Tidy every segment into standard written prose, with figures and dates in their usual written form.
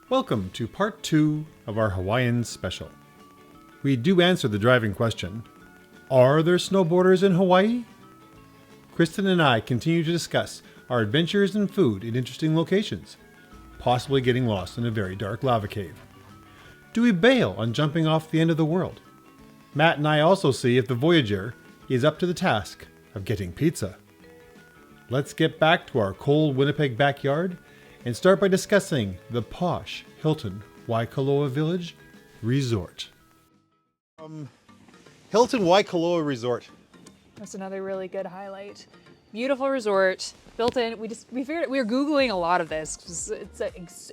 Welcome to part 2 of our Hawaiian Special. We do answer the driving question, are there snowboarders in Hawaii? Kristen and I continue to discuss our adventures and food in interesting locations, possibly getting lost in a very dark lava cave. Do we bail on jumping off the end of the world? Matt and I also see if the Voyager is up to the task of getting pizza. Let's get back to our cold Winnipeg backyard and start by discussing the posh Hilton Waikoloa Village Resort. Hilton Waikoloa Resort. That's another really good highlight. Beautiful resort, built in. We figured we were Googling a lot of this because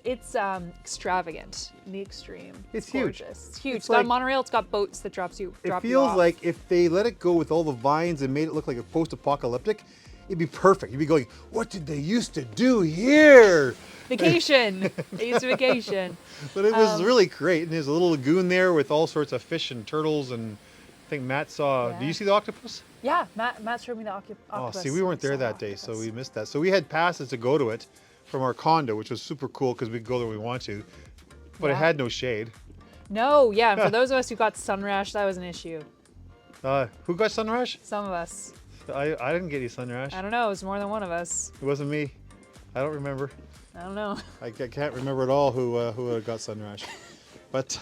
it's extravagant in the extreme. It's gorgeous. huge. It's huge. It's like, got a monorail. It's got boats that drop you It off. feels like if they let it go with all the vines and made it look like a post-apocalyptic, it'd be perfect. You'd be going, what did they used to do here? Vacation. They used to vacation. But it was really great. And there's a little lagoon there with all sorts of fish and turtles. And I think Matt saw, Yeah. did you see the octopus? Yeah, Matt showed me the octopus. Oh, see, we weren't there that day, so we missed that. So we had passes to go to it from our condo, which was super cool because we could go there when we want to. But it had no shade. No, yeah. And for those of us who got sun rash, that was an issue. Who got sun rash? Some of us. I didn't get any sun rash. I don't know. It was more than one of us. It wasn't me. I don't remember. I don't know. I can't remember at all who got sun rash. But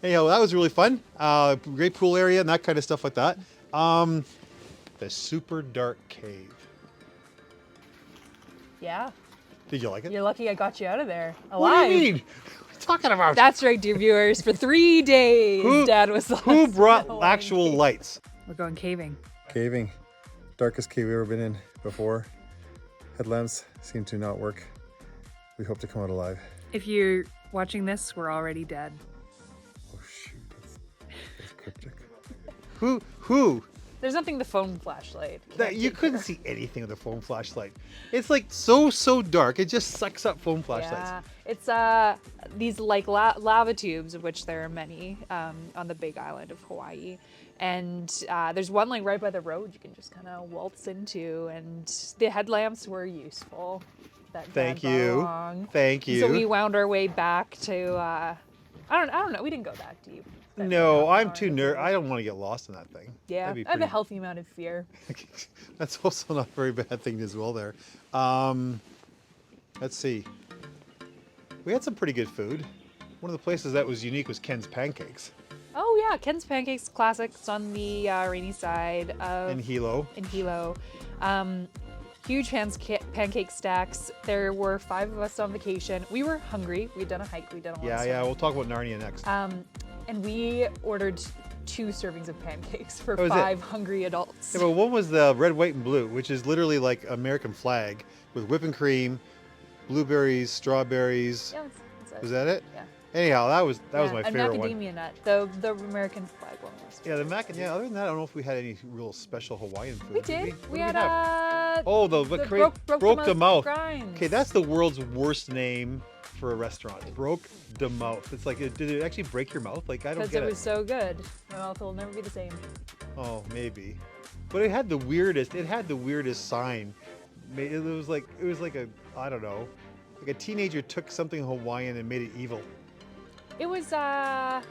anyhow, that was really fun. Great pool area and that kind of stuff like that. The super dark cave. Yeah. Did you like it? You're lucky I got you out of there alive. What do you mean? What are you talking about? That's right, dear viewers. For 3 days, Dad was lost. Who brought in Hawaii. actual lights? We're going caving. Caving. Darkest cave we've ever been in before. Headlamps seem to not work. We hope to come out alive. If you're watching this, we're already dead. Oh shoot, that's cryptic. Who? There's nothing the phone flashlight. That you couldn't see anything with a phone flashlight. It's like so dark. It just sucks up phone flashlights. Yeah, it's these like lava tubes, of which there are many on the Big Island of Hawaii, and there's one like right by the road you can just kind of waltz into, and the headlamps were useful. Thank you. Thank you. So we wound our way back to I don't know. We didn't go that deep. No, I'm too nervous. I don't want to get lost in that thing. Yeah, That'd be I have a pretty- healthy amount of fear. That's also not a very bad thing as well there. Let's see. We had some pretty good food. One of the places that was unique was Ken's Pancakes Oh yeah, Ken's Pancakes, classic. It's on the rainy side of in Hilo. Huge pancake stacks. There were 5 of us on vacation. We were hungry. We'd done a hike. We'd done a lot of Yeah, stuff. we'll talk about Narnia next. And we ordered 2 servings of pancakes for That was 5 hungry adults. Yeah, but one was the red, white, and blue, which is literally like American flag with whipping cream, blueberries, strawberries. Yeah, Was that it? Yeah. Anyhow, that was my and favorite one. macadamia nut. The American flag one was. Yeah, the mac. Yeah. Other than that, I don't know if we had any real special Hawaiian food. We did. What We did had have? Oh, the broke the mouth. Grinds. Okay, that's the world's worst name for a restaurant. Broke the mouth. It's like, did it actually break your mouth? Like, I don't Because get it it. was so good. My mouth will never be the same. Oh, maybe. But it had the weirdest. It had the weirdest sign. It was like a, I don't know, like a teenager took something Hawaiian and made it evil. It was yeah,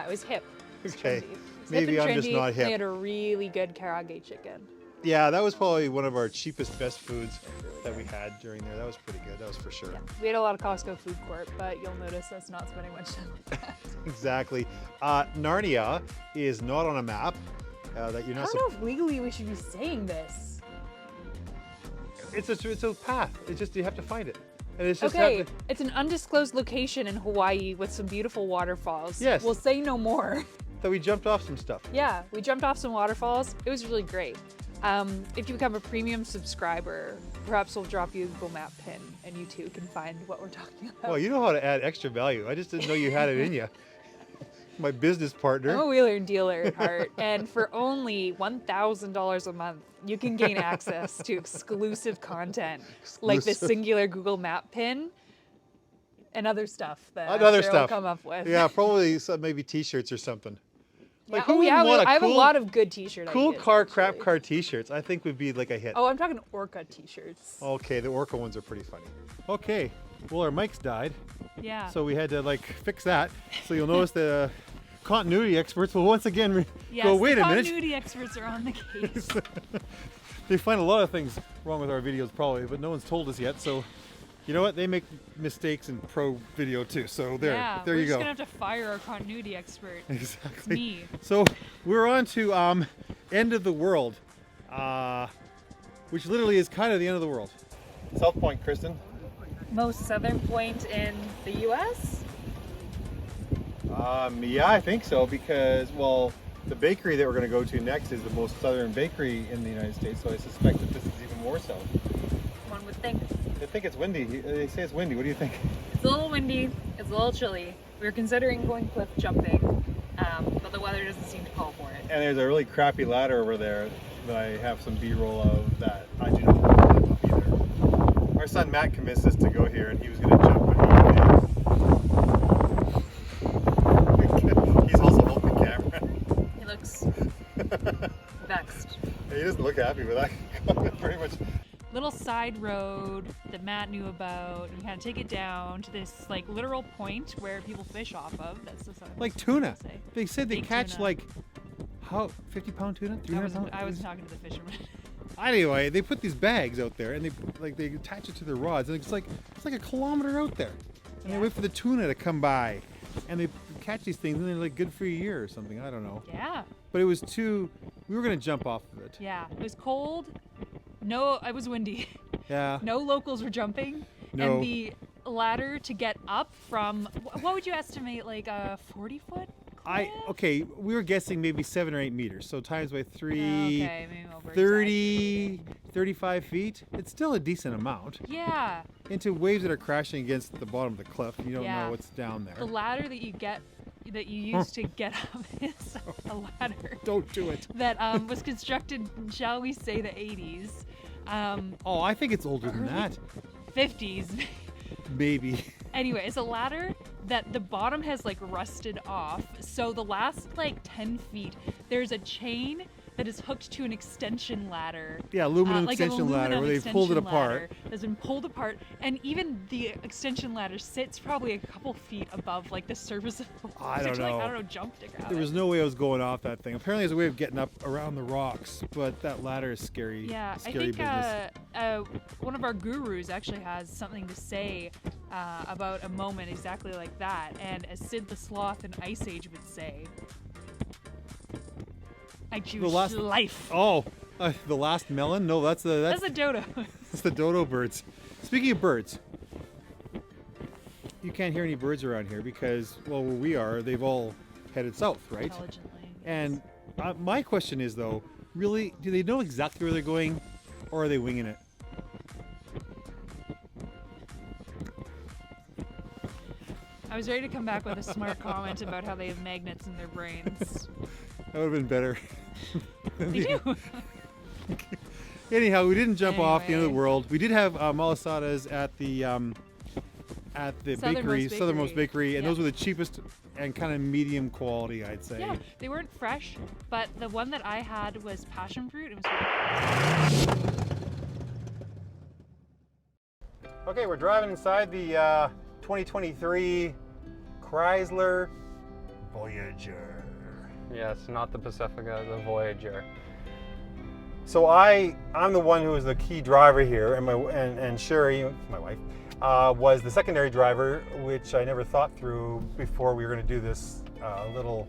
it was hip. It was Okay. trendy. It was Maybe hip and I'm just trendy. not hip. They had a really good karaage chicken. Yeah, that was probably one of our cheapest, best foods that we had during there. That was pretty good. That was for sure. Yeah. We had a lot of Costco food court, but you'll notice us not spending much time with that. Exactly. Narnia is not on a map. That you're I not. don't know if legally we should be saying this. It's a path. It's just you have to find it, and it's just Okay, it's an undisclosed location in Hawaii with some beautiful waterfalls. Yes. We'll say no more. that we jumped off some stuff. Yeah, we jumped off some waterfalls. It was really great. If you become a premium subscriber, perhaps we'll drop you a Google Map pin and you too can find what we're talking about. Well, you know how to add extra value. I just didn't know you had it in you. My business partner. I'm a wheeler and dealer at heart, and for only $1,000 a month, you can gain access to exclusive content like the Exclusive. singular Google Map pin and other stuff that I'm Other sure stuff. we'll come up with. Yeah, probably some, maybe T-shirts or something. Yeah. who Oh would yeah, want I have cool, a lot of good T-shirt cool ideas, car, actually. crap car T-shirts. I think would be like a hit. Oh, I'm talking Orca T-shirts. Okay, the Orca ones are pretty funny. Okay, well our mics died, Yeah. So we had to like fix that. So you'll notice the continuity experts will once again Yes, go, wait the a minute. continuity experts are on the case. They find a lot of things wrong with our videos probably, but no one's told us yet. So you know what? They make mistakes in pro video too. So there Yeah, you we're just go. gonna have to fire our continuity expert. Exactly. It's me. So we're on to end of the world, which literally is kind of the end of the world. South Point, Kristen. Most southern point in the U.S. Yeah, I think so because, well, the bakery that we're going to go to next is the most southern bakery in the United States, so I suspect that this is even more south. One would think. I think it's windy. They say it's windy. What do you think? It's a little windy. It's a little chilly. We were considering going cliff jumping, but the weather doesn't seem to call for it. And there's a really crappy ladder over there that I have some B-roll of that I do not want to climb up either. Our son Matt convinced us to go here, and he was going to jump, but he's also holding the camera. He looks vexed. He doesn't look happy with that comment very much. Little side road that Matt knew about. You kind of take it down to this like literal point where people fish off of. That's the southern Like tuna. say. They said they Big catch tuna. like, how, 50-pound tuna? 300 pound? I was talking to the fisherman. Anyway, they put these bags out there and they attach it to their rods, and it's like a kilometer out there, and they Yeah. wait for the tuna to come by, and they catch these things, and they're like good for a year or something. I don't know. Yeah. But it was too. We were gonna jump off of it. Yeah. It was cold. No, it was windy. Yeah. No locals were jumping. No. And the ladder to get up from, what would you estimate, like a 40-foot? Okay. We were guessing maybe 7 or 8 meters. So times by 3, Okay, maybe over 30, 35 feet. It's still a decent amount. Yeah. Into waves that are crashing against the bottom of the cliff. You don't Yeah. know what's down there. The ladder that you use to get up is a ladder Don't do it. that was constructed, shall we say, the 80s. Oh, I think it's older than that. 50s. Maybe. Anyway, it's a ladder that the bottom has like rusted off. So the last like 10 feet, there's a chain that is hooked to an extension ladder. Yeah, aluminum like an extension ladder aluminum where they pulled it extension apart. ladder That's been pulled apart, and even the extension ladder sits probably a couple feet above like the surface of the I water don't to, like, know. I don't know, jump stick out. There was no way I was going off that thing. Apparently, there's a way of getting up around the rocks, but that ladder is scary. Yeah, I scary think business. one of our gurus actually has something to say about a moment exactly like that. And as Sid the Sloth in Ice Age would say, I choose life. Oh, the last melon? No, that's That's a dodo. that's the dodo birds. Speaking of birds, you can't hear any birds around here because, well, where we are, they've all headed south, right? Intelligently. And my question is, though, really, do they know exactly where they're going, or are they winging it? I was ready to come back with a smart comment about how they have magnets in their brains. That would have been better. They do. Anyhow, we didn't jump off the end of the Anyway. world. We did have malasadas at the bakery, Southernmost Bakery, and Yeah. those were the cheapest and kind of medium quality, I'd say. Yeah, they weren't fresh, but the one that I had was passion fruit. It was Okay, we're driving inside the 2023 Chrysler Voyager. Yes, not the Pacifica, the Voyager. So I'm the one who is the key driver here, and Sherry, my wife, was the secondary driver, which I never thought through before we were going to do this little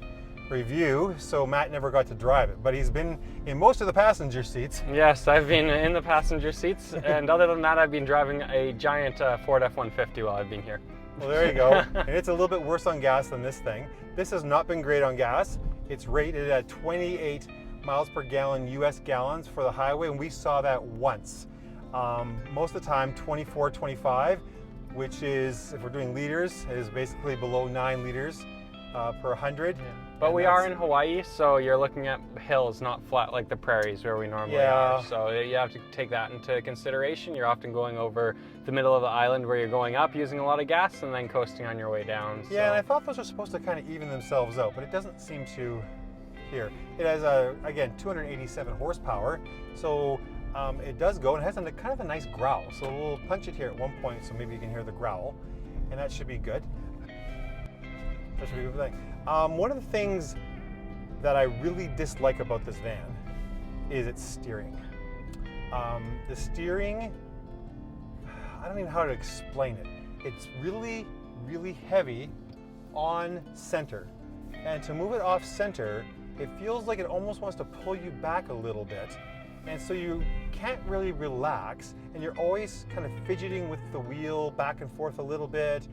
review. So Matt never got to drive it, but he's been in most of the passenger seats. Yes, I've been in the passenger seats, and other than that, I've been driving a giant Ford F-150 while I've been here. Well, there you go. And it's a little bit worse on gas than this thing. This has not been great on gas. It's rated at 28 miles per gallon US gallons for the highway, and we saw that once. Most of the time 24, 25, which is, if we're doing liters, is basically below 9 liters per 100. Yeah. But we are in Hawaii, so you're looking at hills, not flat like the prairies where we normally are. So you have to take that into consideration. You're often going over the middle of the island where you're going up using a lot of gas and then coasting on your way down. Yeah, and I thought those were supposed to kind of even themselves out, but it doesn't seem to here. It has, again, 287 horsepower, so it does go, and it has kind of a nice growl. So we'll punch it here at one point so maybe you can hear the growl. and that should be good. That should be a good thing. One of the things that I really dislike about this van is its steering. The steering, I don't even know how to explain it. It's really, really heavy on center. And to move it off center, it feels like it almost wants to pull you back a little bit. And so you can't really relax, and you're always kind of fidgeting with the wheel back and forth a little bit.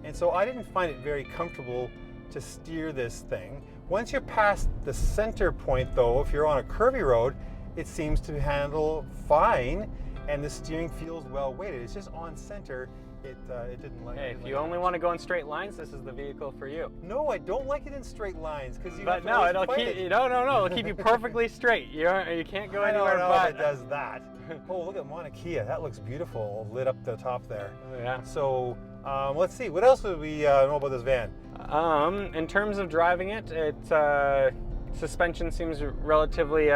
And so I didn't find it very comfortable to steer this thing. Once you're past the center point though, if you're on a curvy road, it seems to handle fine, and the steering feels well weighted. It's just on center, it didn't like it. Hey, if you only want to go in straight lines, this is the vehicle for you. No, I don't like it in straight lines because you. But have to no, always it'll fight keep it. no, it'll keep you perfectly straight. You can't go I anywhere don't know but. if it does that. Oh, look at Mauna Kea. That looks beautiful, lit up the top there. Yeah. So let's see. What else would we know about this van? In terms of driving it, suspension seems relatively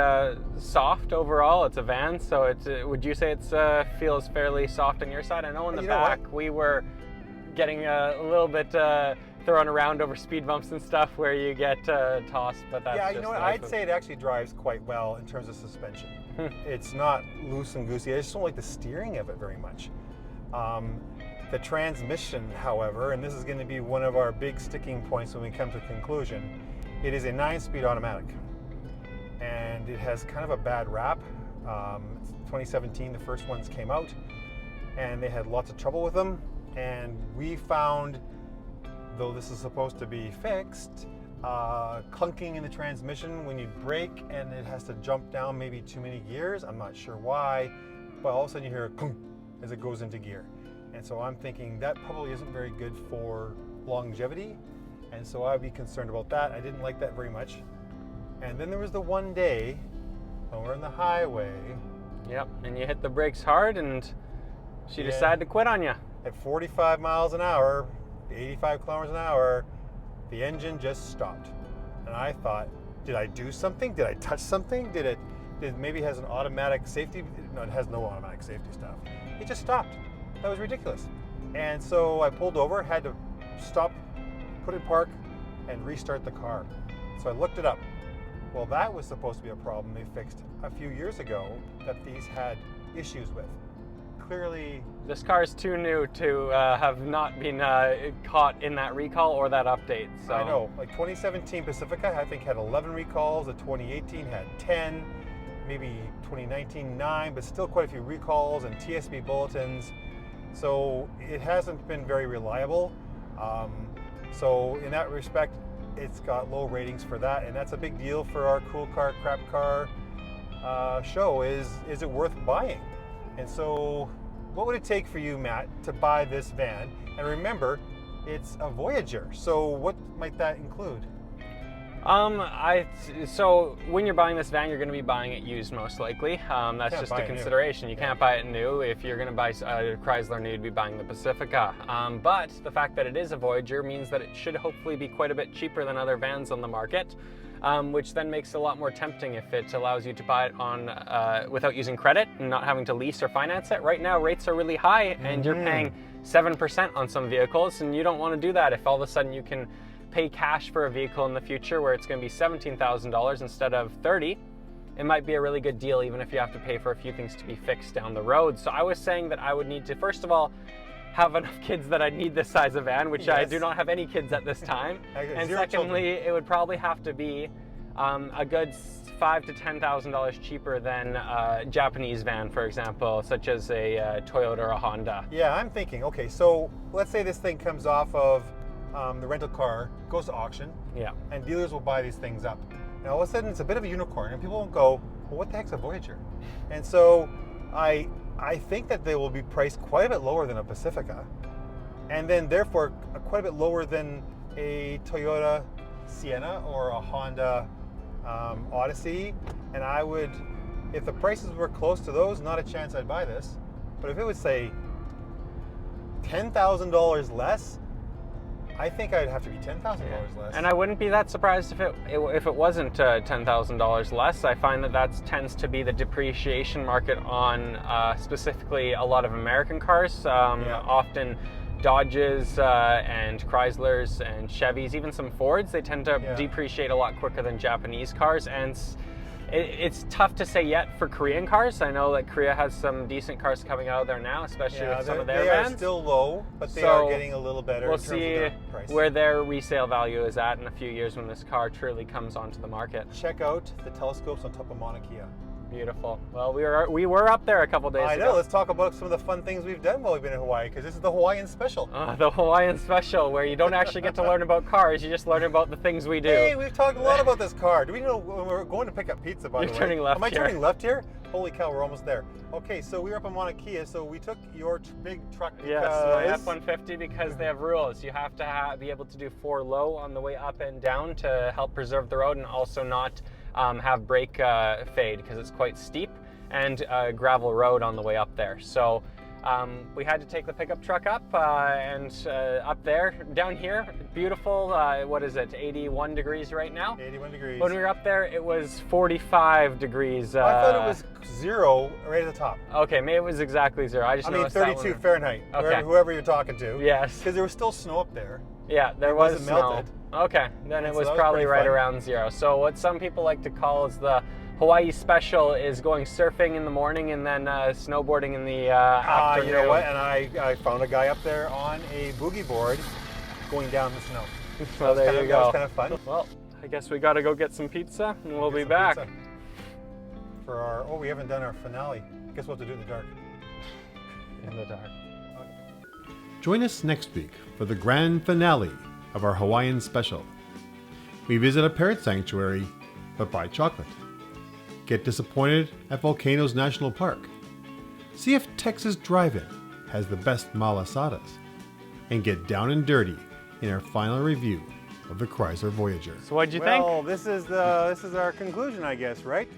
soft overall. It's a van, so it's. Would you say it feels fairly soft on your side? I know in the back we were getting a little bit thrown around over speed bumps and stuff where you get tossed, but that's Yeah, just you know what? life I'd of- say it actually drives quite well in terms of suspension. It's not loose and goosey. I just don't like the steering of it very much. The transmission, however, and this is going to be one of our big sticking points when we come to conclusion, it is a 9-speed automatic. And it has kind of a bad rap. 2017, the first ones came out, and they had lots of trouble with them. And we found, though this is supposed to be fixed, clunking in the transmission when you brake, and it has to jump down maybe too many gears. I'm not sure why, but all of a sudden you hear a clunk as it goes into gear. And so I'm thinking that probably isn't very good for longevity, and so I'd be concerned about that. I didn't like that very much. And then there was the one day when we're on the highway. Yep, and you hit the brakes hard, and she Yeah. decided to quit on you. At 45 miles an hour, 85 kilometers an hour, the engine just stopped. And I thought, did I do something? Did I touch something? Did maybe has an automatic safety? No, it has no automatic safety stuff. It just stopped. That was ridiculous. And so I pulled over, had to stop, put it in park, and restart the car. So I looked it up. Well, that was supposed to be a problem they fixed a few years ago that these had issues with. Clearly, This car is too new to have not been caught in that recall or that update. So I know, like 2017 Pacifica, I think had 11 recalls. The 2018 had 10, maybe 2019 9, but still quite a few recalls and TSB bulletins. So it hasn't been very reliable. So in that respect, it's got low ratings for that, and that's a big deal for our cool car, crap car show. Is it worth buying? And so, what would it take for you, Matt, to buy this van? And remember, it's a Voyager. So what might that include? So when you're buying this van, you're going to be buying it used most likely. That's Can't just buy a it new. consideration. You can't buy it new. If you're going to buy a Chrysler new, you'd be buying the Pacifica. But the fact that it is a Voyager means that it should hopefully be quite a bit cheaper than other vans on the market, which then makes it a lot more tempting if it allows you to buy it on without using credit and not having to lease or finance it. Right now, rates are really high, and you're paying 7% on some vehicles, and you don't want to do that. If all of a sudden you can pay cash for a vehicle in the future where it's going to be $17,000 instead of $30,000, it might be a really good deal, even if you have to pay for a few things to be fixed down the road. So I was saying that I would need to, first of all, have enough kids that I need this size of van, which I Yes. do not have any kids at this time. And Zero secondly, children. it would probably have to be a good $5,000 to $10,000 cheaper than a Japanese van, for example, such as a Toyota or a Honda. Yeah, I'm thinking, okay, so let's say this thing comes off of the rental car, goes to auction, Yeah. and dealers will buy these things up. And all of a sudden it's a bit of a unicorn, and people won't go, well, what the heck's a Voyager? And so I think that they will be priced quite a bit lower than a Pacifica, and then therefore quite a bit lower than a Toyota Sienna or a Honda Odyssey. And I would, if the prices were close to those, not a chance I'd buy this. But if it was, say, $10,000 less, I think I'd have to be $10,000 less. And I wouldn't be that surprised if it wasn't $10,000 less. I find that tends to be the depreciation market on specifically a lot of American cars. Often Dodges and Chryslers and Chevys, even some Fords, they tend to depreciate a lot quicker than Japanese cars. And it's tough to say yet for Korean cars. I know that Korea has some decent cars coming out there now, especially with some of their vans. They are still low, but they are getting a little better. We'll in terms see of their price. where their resale value is at in a few years when this car truly comes onto the market. Check out the telescopes on top of Mauna Kea. Beautiful. Well, we were up there a couple days ago. I know. Let's talk about some of the fun things we've done while we've been in Hawaii, because this is the Hawaiian Special. The Hawaiian Special, where you don't actually get to learn about cars, you just learn about the things we do. Hey, we've talked a lot about this car. Do we know when we're going to pick up pizza, by the way? You're turning left Am I here. turning left here? Holy cow, we're almost there. Okay, so we were up in Mauna Kea, so we took your big truck because... Yes, my F-150, because they have rules. You have to be able to do 4 low on the way up and down to help preserve the road, and also not have brake fade, because it's quite steep, and gravel road on the way up there. So we had to take the pickup truck up and up there. Down here, beautiful, what is it, 81 degrees right now? 81 degrees. When we were up there, it was 45 degrees. I thought it was 0 right at the top. Okay, maybe it was exactly 0. I mean 32 Fahrenheit, Okay. whoever you're talking to. Yes. Because there was still snow up there. Yeah, there It was wasn't snow. melted. Okay, then it So was that was probably pretty right fun. around 0. So what some people like to call is the Hawaii Special is going surfing in the morning and then snowboarding in the afternoon. You know what? And I found a guy up there on a boogie board going down the snow. So there you That go. was kind of fun. Well, I guess we got to go get some pizza and we'll Get be some back. pizza. For our, we haven't done our finale. Guess we'll have to do it in the dark. In the dark. Join us next week for the grand finale of our Hawaiian Special. We visit a parrot sanctuary, but buy chocolate. Get disappointed at Volcanoes National Park. See if Texas Drive-In has the best malasadas. And get down and dirty in our final review of the Chrysler Voyager. So what'd you think? Well, this is our conclusion, I guess, right?